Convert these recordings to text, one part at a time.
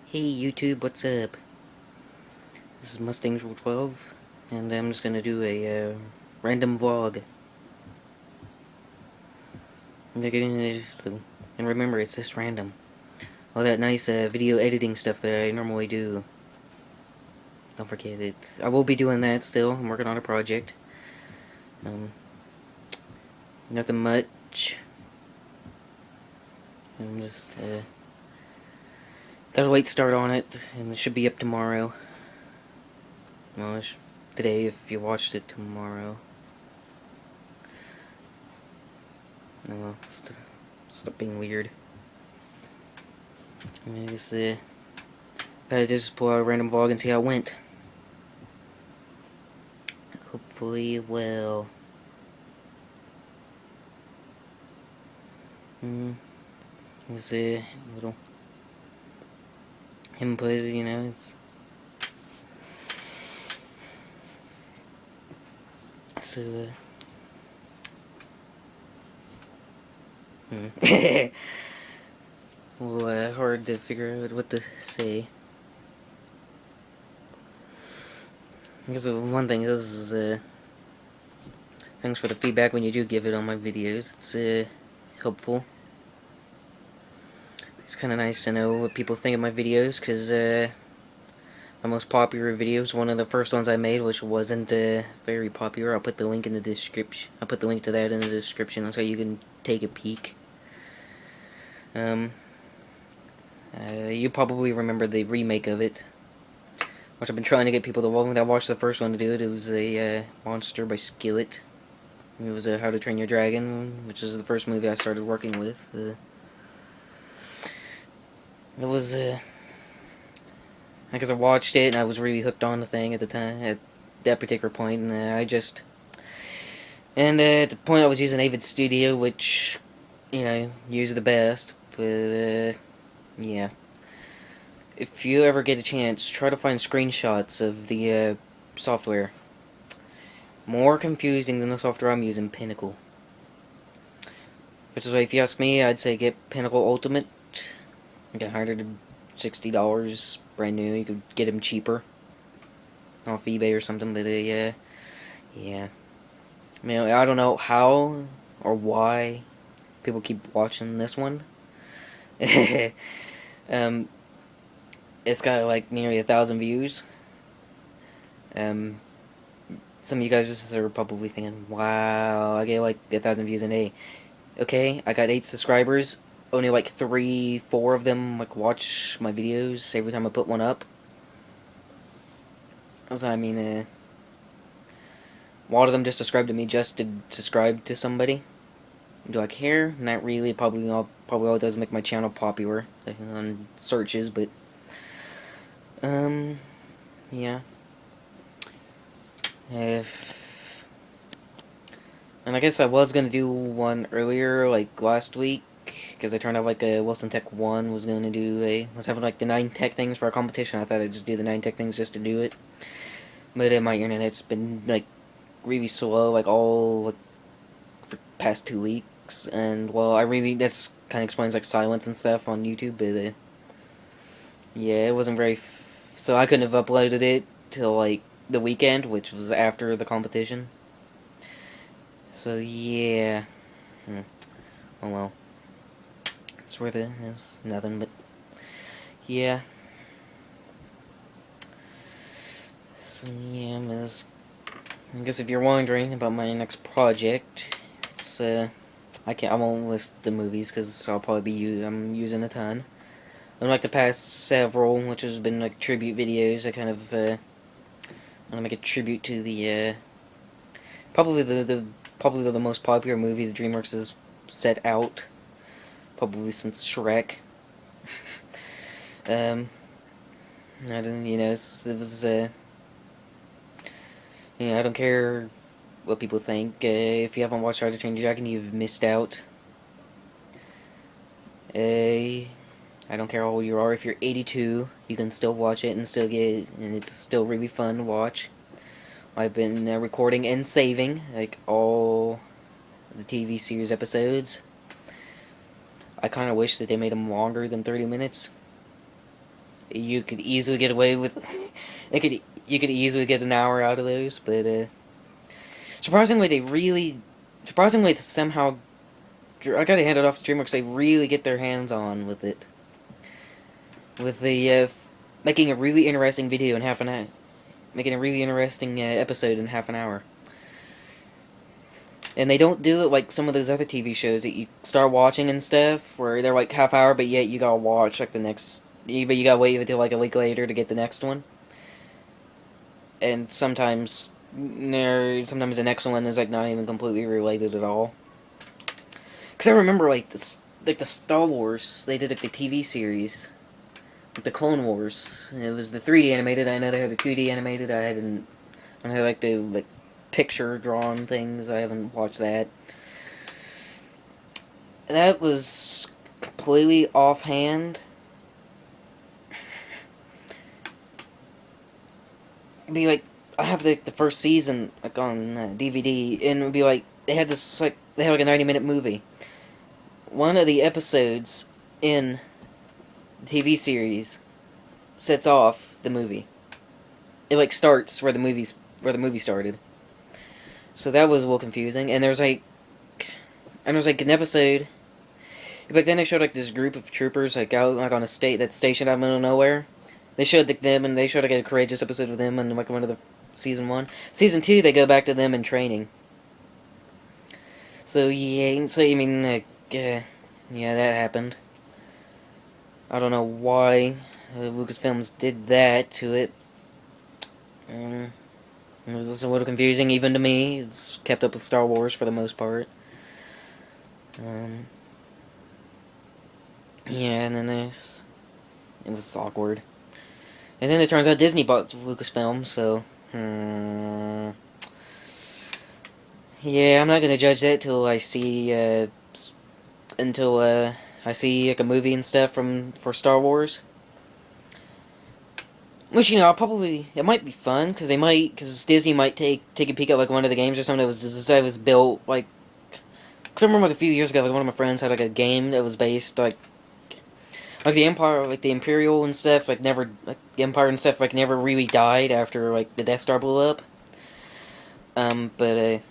Hey YouTube, what's up? This is Mustang Rule 12, and I'm just gonna do a random vlog. And remember, it's just random. All that nice video editing stuff that I normally do. Don't forget it. I will be doing that still. I'm working on a project. Um, Nothing much. I'm just got a late start on it, and it should be up tomorrow. Well, today if you watched it tomorrow. No, stop being weird. I just gotta just pull out a random vlog and see how it went. Hopefully it will. It's a little input, you know. So, well, hard to figure out what to say. Because one thing is, thanks for the feedback when you do give it on my videos. It's helpful. It's kind of nice to know what people think of my videos, because my most popular videos, one of the first ones I made, which wasn't very popular. I'll put the link in the description. I'll put the link to that in the description so you can take a peek. You probably remember the remake of it, which I've been trying to get people that watched the first one to do it. It was a Monster by Skillet. It was How to Train Your Dragon, which is the first movie I started working with. It was because I watched it and I was really hooked on the thing at the time, at that particular point, and at the point I was using Avid Studio, which, you know, use the best, but yeah. If you ever get a chance, try to find screenshots of the software. More confusing than the software I'm using, Pinnacle. Which is why, if you ask me, I'd say get Pinnacle Ultimate. You get $160 brand new. You could get them cheaper off eBay or something, but yeah. I mean, I don't know how or why people keep watching this one. It's got like nearly 1,000 views. Some of you guys are probably thinking, wow, I get like 1,000 views in a day. Okay, I got 8 subscribers. Only like 3, 4 of them like watch my videos every time I put one up. So I mean, a lot of them just subscribe to me just to subscribe to somebody. Do I care? Not really. Probably all it does is make my channel popular on searches, but yeah. And I guess I was gonna do one earlier, like last week, because I turned out like a Wilson Tech 1 was was having like the 9 tech things for a competition. I thought I'd just do the 9 tech things just to do it. But my internet's been like really slow, like all like for past 2 weeks, and well, that's kind of explains like silence and stuff on YouTube, but yeah, it wasn't very. So I couldn't have uploaded it till like the weekend, which was after the competition. So yeah. Oh well. It's worth it. It's nothing but yeah. So yeah, I guess if you're wondering about my next project, it's I won't list the movies because I'll probably I'm using a ton. Unlike the past several, which has been like tribute videos, I kind of want to make a tribute to the probably the most popular movie the DreamWorks has set out, probably since Shrek. I don't, it was I don't care what people think. If you haven't watched How to Train Your Dragon, you've missed out. I don't care how old you are. If you're 82, you can still watch it and it's still really fun to watch. I've been recording and saving like all the TV series episodes. I kind of wish that they made them longer than 30 minutes. you could easily get away with. You could easily get an hour out of those, but surprisingly, surprisingly somehow, I gotta hand it off to DreamWorks. They really get their hands on with it, with the making a really interesting video in half an hour, making a really interesting episode in half an hour. And they don't do it like some of those other TV shows that you start watching and stuff, where they're like half hour, but yet you gotta watch like the next, but you gotta wait until like a week later to get the next one. And sometimes the next one is like not even completely related at all. Because I remember like the Star Wars, they did like the TV series, like the Clone Wars. It was the 3D animated. I know they had the 2D animated. I had like the picture drawn things. I haven't watched that. That was completely offhand. It'd be like, I have the first season like on DVD, and it'd be like they had a 90-minute movie. One of the episodes in the TV series sets off the movie. It like starts where the movie started. So that was a little confusing. And there's like an episode. Back then they showed like this group of troopers like out like on a that's stationed out in the middle of nowhere. They showed them, and they showed like a courageous episode of them in like one of the season 1. Season 2 they go back to them in training. So yeah, so I mean yeah, that happened. I don't know why Lucasfilms did that to it. It was a little confusing even to me. It's kept up with Star Wars for the most part. Yeah, and then it was awkward. And then it turns out Disney bought Lucasfilm, so yeah, I'm not gonna judge that till I see like a movie and stuff for Star Wars. Which, you know, it might be fun, because Disney might take a peek at like one of the games or something that was built like. Because I remember like a few years ago, like one of my friends had like a game that was based like the Empire, like the Imperial and stuff, like never, like the Empire and stuff, like never really died after like the Death Star blew up. But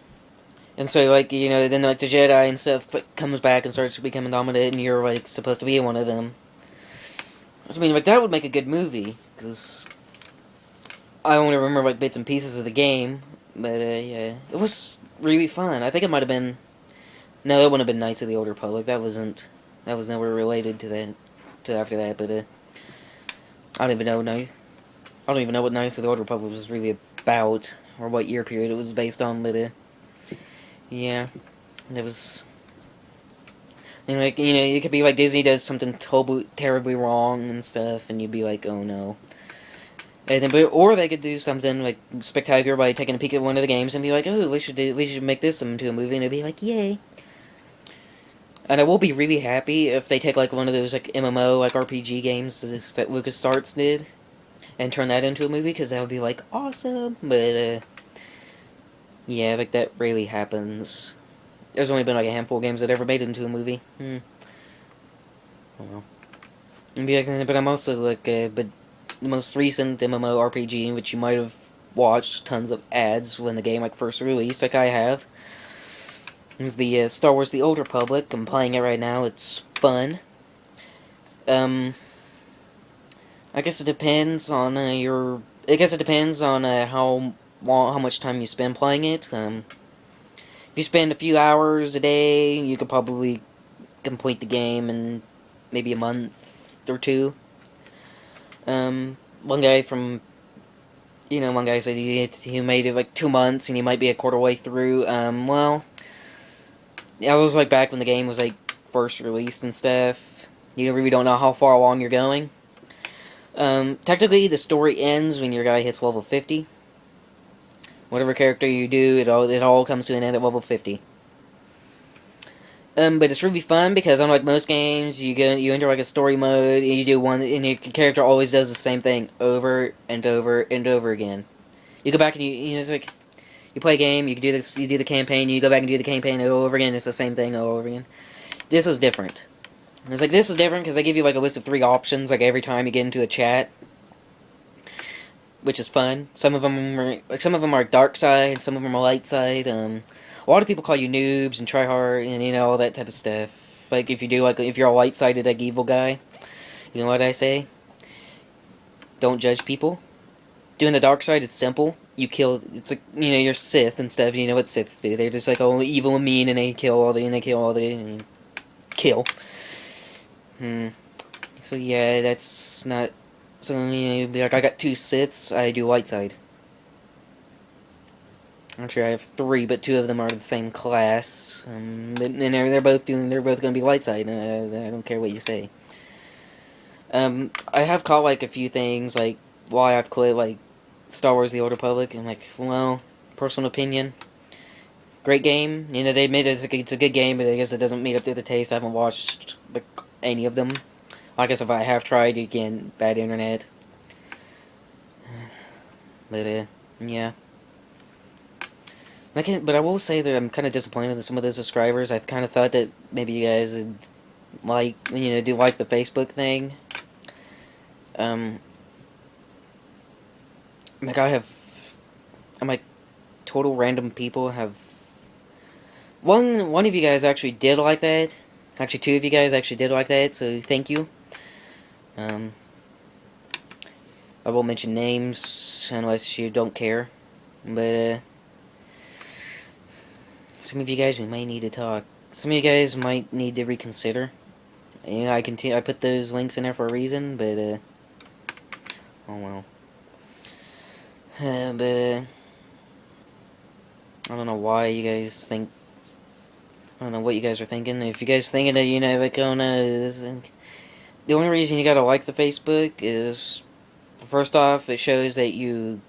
and so like, you know, then like the Jedi and stuff comes back and starts becoming dominant, and you're like supposed to be one of them. So, I mean, like that would make a good movie, because I only remember like bits and pieces of the game, but yeah, it was really fun. I think it might have been. No, that wouldn't have been Knights of the Old Republic. That was never related to that. To after that, but I don't even know. I don't even know what Knights of the Old Republic was really about, or what year period it was based on. But yeah, it was. And like, you know, it could be like Disney does something terribly wrong and stuff, and you'd be like, oh no. And then, or they could do something like spectacular by taking a peek at one of the games and be like, oh, we should make this into a movie, and it'd be like, yay. And I will be really happy if they take like one of those like MMO like RPG games that LucasArts did and turn that into a movie, because that would be like awesome. But yeah, like that rarely happens. There's only been like a handful of games that ever made it into a movie. Oh well. But I'm also like, but the most recent MMO RPG, which you might have watched tons of ads when the game like first released, like I have. It's the Star Wars: The Old Republic. I'm playing it right now. It's fun. I guess it depends on how much time you spend playing it. If you spend a few hours a day, you could probably complete the game in maybe a month or two. One guy said he made it like 2 months, and he might be a quarter way through. Well. I was like back when the game was like first released and stuff. You really don't know how far along you're going. Technically, the story ends when your guy hits level 50. Whatever character you do, it all comes to an end at level 50. But it's really fun, because unlike most games, you enter like a story mode, and you do one, and your character always does the same thing over and over and over again. You go back and it's like. You play a game, you do the campaign, you go back and do the campaign over again, it's the same thing over again. This is different. And it's like, this is different because they give you like a list of 3 options like every time you get into a chat. which is fun. Some of them are dark side, some of them are light side. A lot of people call you noobs and try hard and all that type of stuff. Like if you're a light sided like evil guy, you know what I say? Don't judge people. Doing the dark side is simple. You kill. It's like you're Sith and stuff. You know what Siths do? They're just like evil and mean, and they kill all the and kill. So yeah, that's not. So be like I got 2 Siths. I do light side. Actually, I have 3, but 2 of them are the same class. And they're both gonna be light side. I don't care what you say. I have caught like a few things like why I've quit like Star Wars: The Old Republic. I'm like, well, personal opinion. Great game. They admit it's a good game, but I guess it doesn't meet up to the taste. I haven't watched any of them. I guess if I have tried, again, bad internet. But yeah. But I will say that I'm kind of disappointed in some of the subscribers. I kind of thought that maybe you guys would do like the Facebook thing. Like I'm like total random people have. One of you guys actually did like that. Actually, 2 of you guys actually did like that. So thank you. I won't mention names unless you don't care. But some of you guys, we might need to talk. Some of you guys might need to reconsider. I put those links in there for a reason, but oh well. But I don't know why you guys think. I don't know what you guys are thinking. If you guys thinking that like oh no, the only reason you gotta like the Facebook is first off it shows that you're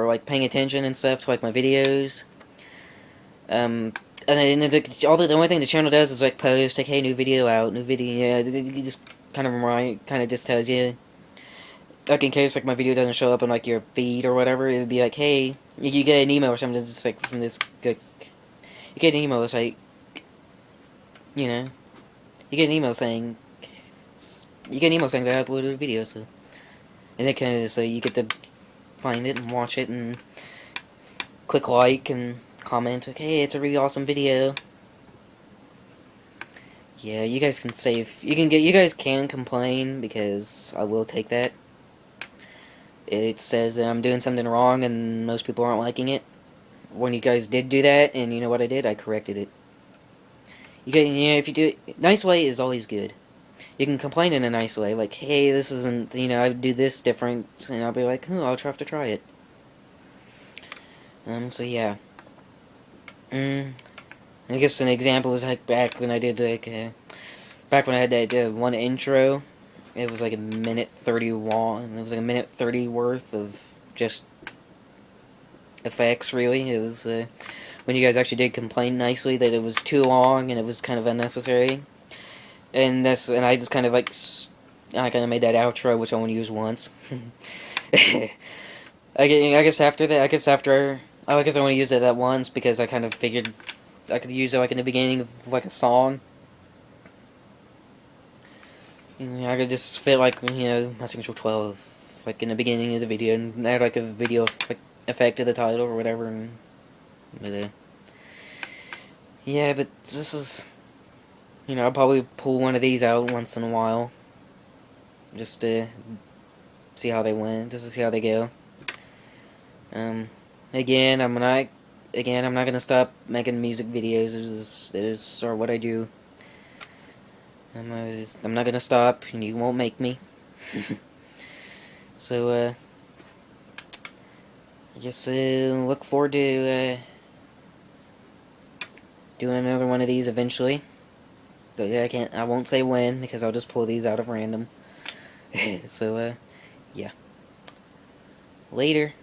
like paying attention and stuff to like my videos. And then the only thing the channel does is like post like, hey, new video out, new video. Yeah, it just kind of just tells you. Like in case like my video doesn't show up on like your feed or whatever, it'd be like, hey, you get an email or something just like from this. You get an email that's like, you get an email saying that I uploaded a video, so and then kind of so you get to find it and watch it and click like and comment like, hey, it's a really awesome video. Yeah, you guys can save. You guys can complain because I will take that. It says that I'm doing something wrong and most people aren't liking it. When you guys did do that, and you know what I did? I corrected it. If you do it, nice way is always good. You can complain in a nice way, like, hey, this isn't, I do this different, and I'll be like, oh, I'll have to try it. So yeah. I guess an example was like back when I did back when I had that one intro. It was like a minute 30 long. It was like a minute 30 worth of just effects. Really, it was when you guys actually did complain nicely that it was too long and it was kind of unnecessary. And I just kind of like I kind of made that outro, which I only used once. I guess after that, I guess I only used it that once because I kind of figured I could use it like in the beginning of like a song. I could just fit like my signature 12 like in the beginning of the video and add like a video like effect to the title or whatever. But yeah, but this is I'll probably pull one of these out once in a while, just to see how they went, just to see how they go. Again, I'm not gonna stop making music videos. Those are what I do. I'm not gonna stop, and you won't make me. So, I guess look forward to doing another one of these eventually. But yeah, I won't say when because I'll just pull these out of random. So, yeah. Later.